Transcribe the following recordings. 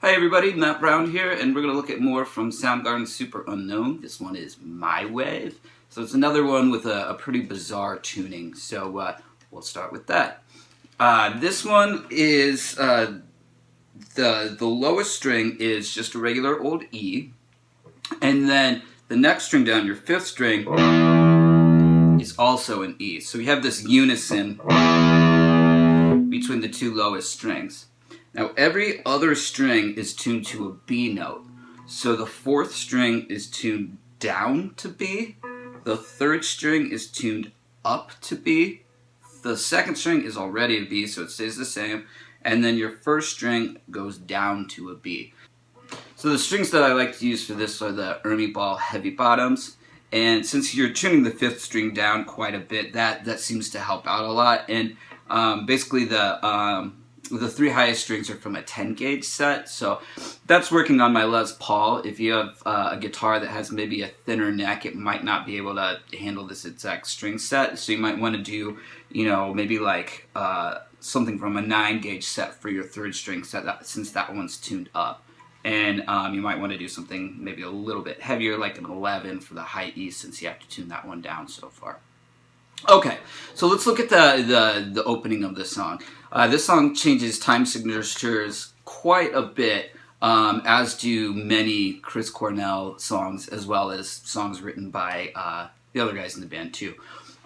Hi everybody, Matt Brown here, and we're going to look at more from Soundgarden Super Unknown. This one is My Wave. So it's another one with a pretty bizarre tuning, so we'll start with that. This one is, the lowest string is just a regular old E, and then the next string down, your fifth string, is also an E. So we have this unison between the two lowest strings. Now every other string is tuned to a B note. So the fourth string is tuned down to B, the third string is tuned up to B, the second string is already a B, so it stays the same, and then your first string goes down to a B. So the strings that I like to use for this are the Ernie Ball heavy bottoms, and since you're tuning the fifth string down quite a bit, that seems to help out a lot. And basically the three highest strings are from a 10 gauge set, so that's working on my Les Paul. If you have a guitar that has maybe a thinner neck, it might not be able to handle this exact string set, so you might want to do, maybe like something from a 9 gauge set for your third string set, since that one's tuned up. And you might want to do something maybe a little bit heavier, like an 11 for the high E, since you have to tune that one down so far. Okay, so let's look at the opening of this song. This song changes time signatures quite a bit, as do many Chris Cornell songs, as well as songs written by the other guys in the band too.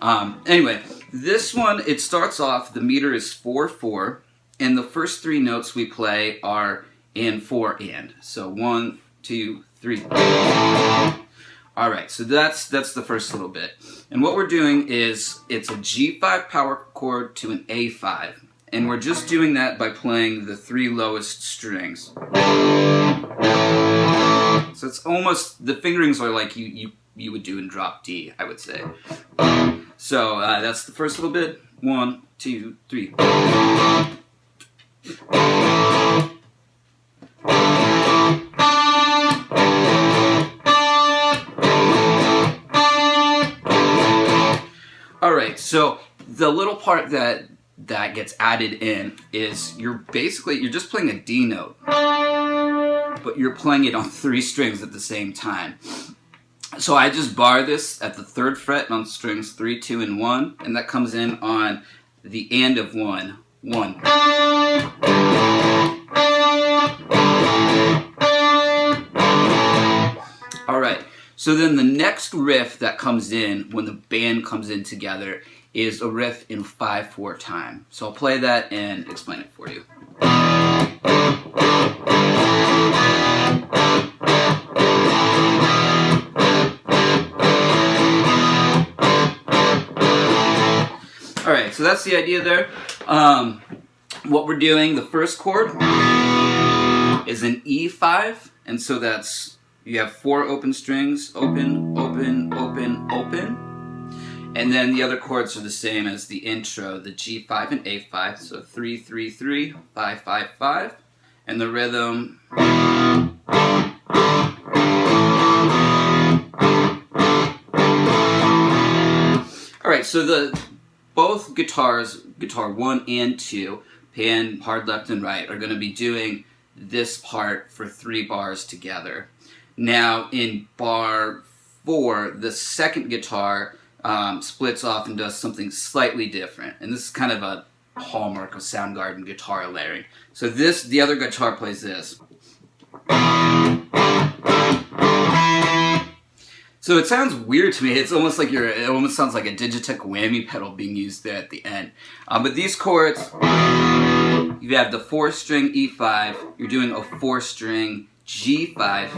Anyway, this one, it starts off, the meter is 4/4, and the first three notes we play are in 4 and. So 1, 2, 3. Alright, so that's the first little bit. And what we're doing is, it's a G5 power chord to an A5. And we're just doing that by playing the three lowest strings. So it's almost, the fingerings are like you would do in drop D, I would say. So that's the first little bit. 1, 2, 3. Alright, so the little part that gets added in is you're just playing a D note, but you're playing it on three strings at the same time. So I just bar this at the 3rd fret on strings 3, 2, and 1, and that comes in on the and of 1, 1. Alright, so then the next riff that comes in when the band comes in together is a riff in 5/4 time. So I'll play that and explain it for you. Alright, so that's the idea there. What we're doing, the first chord is an E5, and so that's, you have 4 open strings, open, open, open, open. And then the other chords are the same as the intro, the G5 and A5, so 3, 3, 3, 5, 5, 5, and the rhythm. Alright, so both guitars, guitar 1 and 2, pan, hard left and right, are going to be doing this part for 3 bars together. Now in bar 4, the second guitar splits off and does something slightly different. And this is kind of a hallmark of Soundgarden guitar layering. So the other guitar plays this. So it sounds weird to me. It's almost like it almost sounds like a Digitech whammy pedal being used there at the end. But these chords, you have the 4-string E5, you're doing a 4-string G5,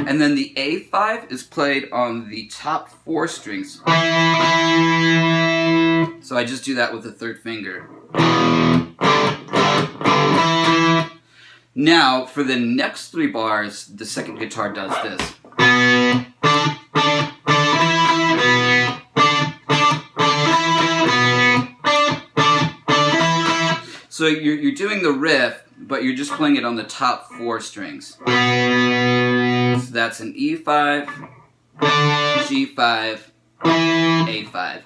and then the A5 is played on the top 4 strings. So I just do that with the 3rd finger. Now, for the next 3 bars, the second guitar does this. So you're doing the riff, but you're just playing it on the top 4 strings. So that's an E5, G5, A5.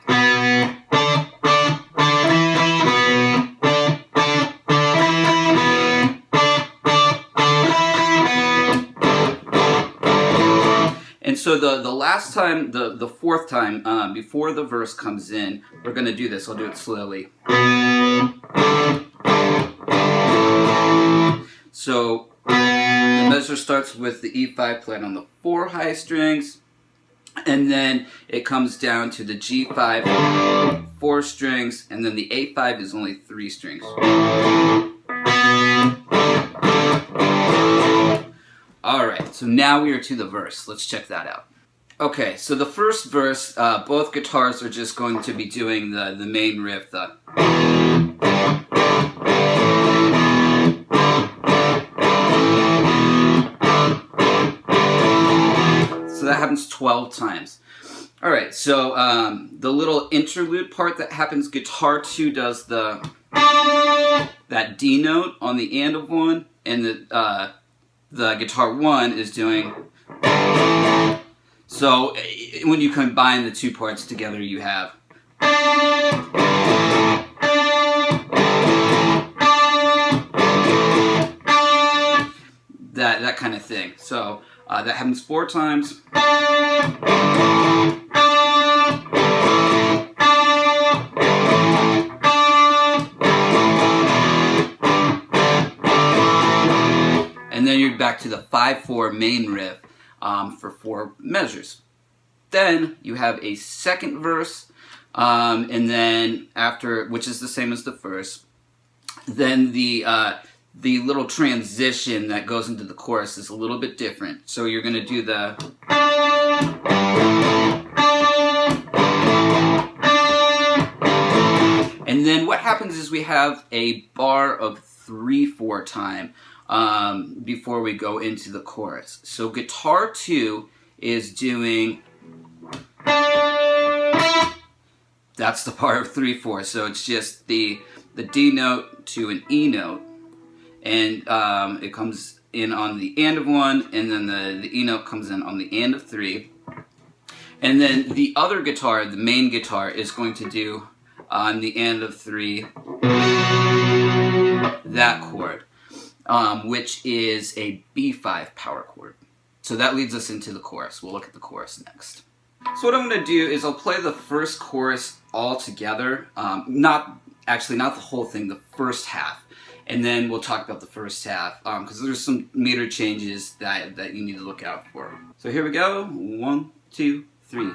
so the last time, the fourth time, before the verse comes in, we're going to do this. I'll do it slowly. So the measure starts with the E5 played on the 4 high strings, and then it comes down to the G5, 4 strings, and then the A5 is only 3 strings. Alright, so now we are to the verse. Let's check that out. Okay, so the first verse, both guitars are just going to be doing the main riff, so that happens 12 times. Alright, so the little interlude part that happens, guitar 2 does that D note on the and of 1, and the guitar 1 is doing. So when you combine the 2 parts together, you have that kind of thing. So that happens 4 times. And then you're back to the 5/4 main riff for 4 measures. Then you have a second verse, and then after, which is the same as the first, then the little transition that goes into the chorus is a little bit different. So you're going to do the and then what happens is we have a bar of 3/4 time before we go into the chorus. So guitar 2 is doing, that's the bar of 3/4. So it's just the D note to an E note, and it comes in on the and of 1, and then the E note comes in on the and of 3. And then the other guitar, the main guitar, is going to do on the and of 3 that chord, which is a B5 power chord. So that leads us into the chorus. We'll look at the chorus next. So what I'm going to do is I'll play the first chorus all together, not the whole thing, the first half, and then we'll talk about the first half, because there's some meter changes that you need to look out for. So here we go. 1, 2, 3.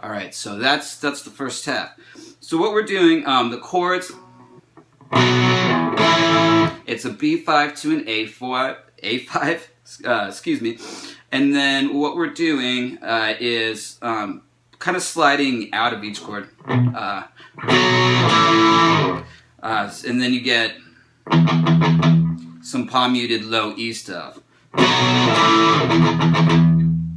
Alright, so that's the first half. So what we're doing, the chords, it's a B5 to an A5, excuse me, and then what we're doing is kind of sliding out of each chord, and then you get some palm muted low E stuff.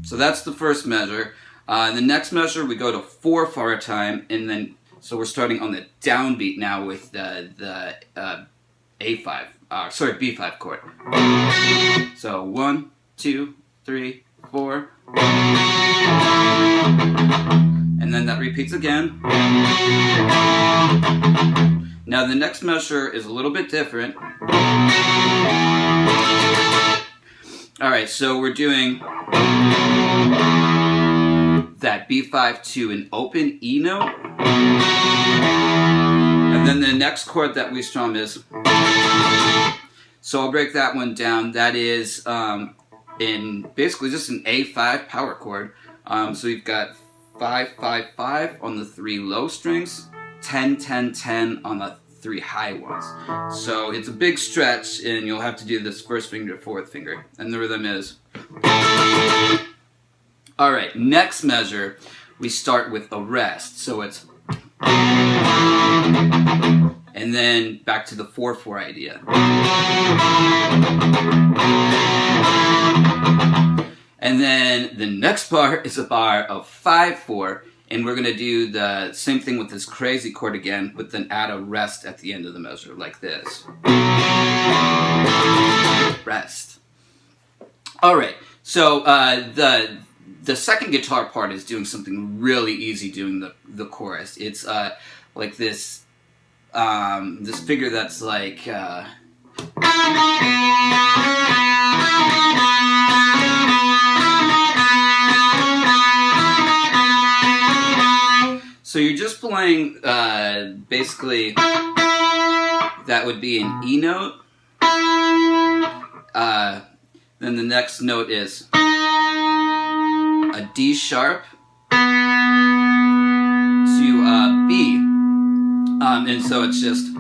So that's the first measure. The next measure, we go to 4/4 time, and then so we're starting on the downbeat now with the B5 chord. So 1, 2, 3, 4, and then that repeats again. Now the next measure is a little bit different. All right, so we're doing that B5 to an open E note, and then the next chord that we strum is, so I'll break that one down. That is in basically just an A5 power chord. So you've got 5, 5, 5 on the 3 low strings, 10, 10, 10 on the 3 high ones. So it's a big stretch, and you'll have to do this first finger to fourth finger, and the rhythm is. Alright, next measure, we start with a rest. So it's, and then back to the 4/4 idea. And then the next bar is a bar of 5/4, and we're going to do the same thing with this crazy chord again, but then add a rest at the end of the measure, like this. Rest. Alright. So the second guitar part is doing something really easy doing the chorus. It's like this this figure that's like so you're just playing basically that would be an E note. Then the next note is a D sharp to B. And so it's just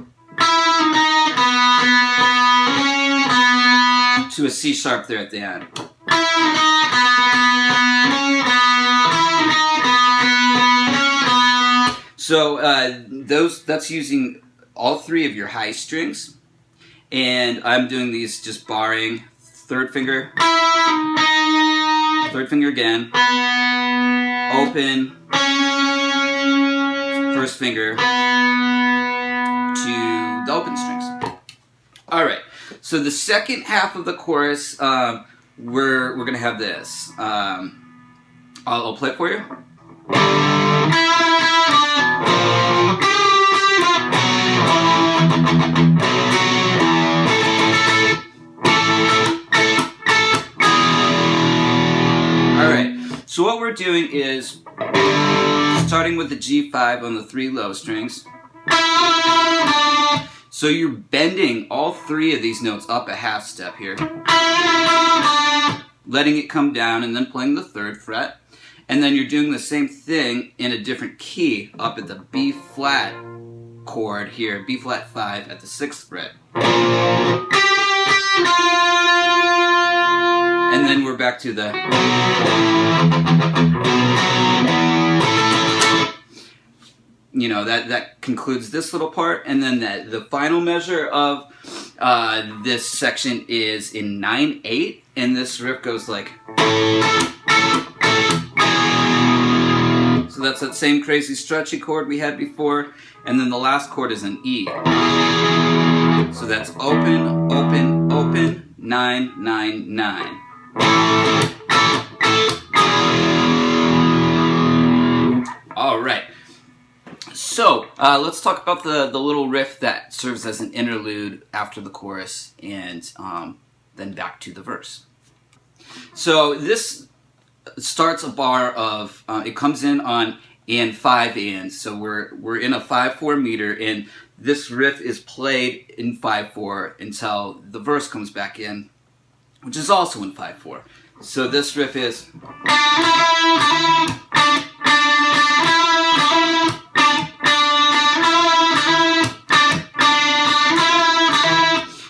to a C sharp there at the end. So that's using all three of your high strings, and I'm doing these just barring third finger again, open, first finger to the open strings. Alright, so the second half of the chorus, we're gonna have this. I'll play it for you. So what we're doing is starting with the G5 on the 3 low strings. So you're bending all 3 of these notes up a half step here, letting it come down and then playing the 3rd fret. And then you're doing the same thing in a different key up at the B flat chord here, B flat 5 at the 6th fret. And then we're back to the... You know, that concludes this little part. And then the final measure of this section is in 9/8. And this riff goes like... So that's that same crazy stretchy chord we had before. And then the last chord is an E. So that's open, open, open, 9, 9, 9. All right. So let's talk about the little riff that serves as an interlude after the chorus, and then back to the verse. So this starts a bar of it comes in on and 5 ands. So we're in a 5/4 meter, and this riff is played in 5/4 until the verse comes back in, which is also in 5/4. So this riff is...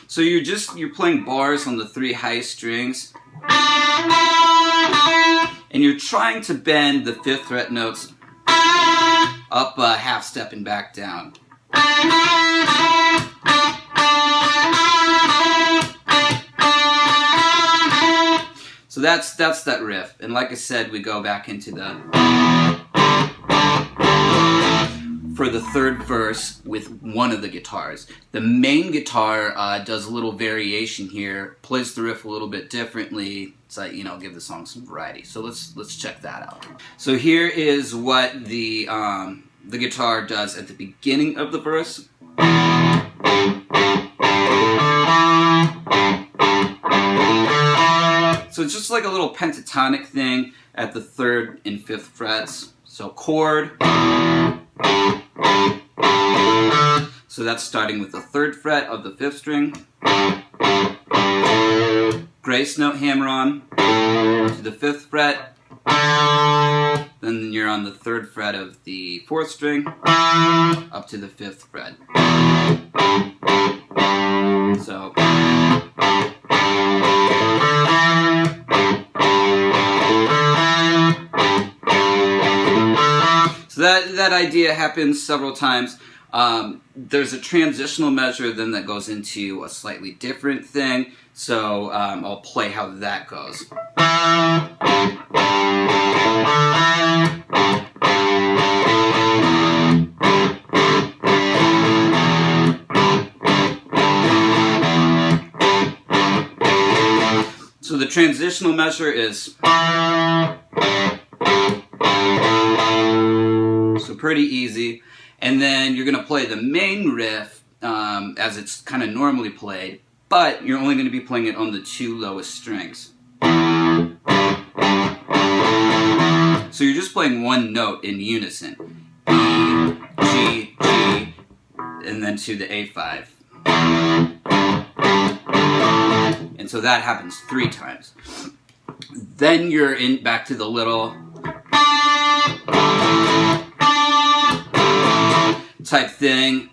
So you're playing bars on the 3 high strings, and you're trying to bend the 5th fret notes up a half step and back down. So that's that riff, and like I said, we go back into for the 3rd verse with one of the guitars. The main guitar does a little variation here, plays the riff a little bit differently, to, you know, give the song some variety. So let's check that out. So here is what the guitar does at the beginning of the verse. So it's just like a little pentatonic thing at the 3rd and 5th frets. So chord. So that's starting with the 3rd fret of the 5th string. Grace note hammer on to the 5th fret. Then you're on the 3rd fret of the 4th string up to the 5th fret. So... So that idea happens several times. There's a transitional measure then that goes into a slightly different thing. So I'll play how that goes. So the transitional measure is so pretty easy, and then you're going to play the main riff as it's kind of normally played, but you're only going to be playing it on the 2 lowest strings. So you're just playing one note in unison. E, G, G, and then to the A5. And so that happens 3 times. Then you're in back to the little type thing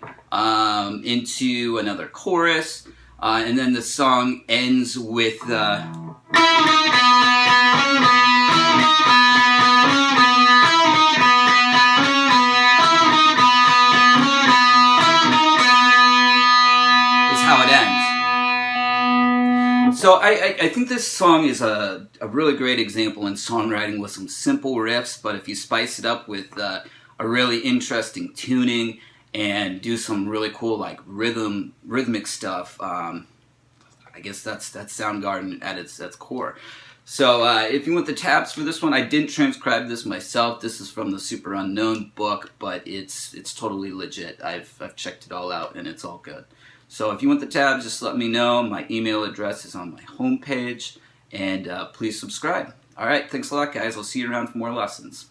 into another chorus, and then the song ends with how it ends. So I think this song is a really great example in songwriting with some simple riffs, but if you spice it up with a really interesting tuning and do some really cool like rhythmic stuff, I guess that's Soundgarden at its core. So if you want the tabs for this one, I didn't transcribe this myself. This is from the Super Unknown book, but it's totally legit. I've checked it all out and it's all good. So if you want the tabs, just let me know. My email address is on my homepage, and please subscribe. All right, thanks a lot, guys. I'll see you around for more lessons.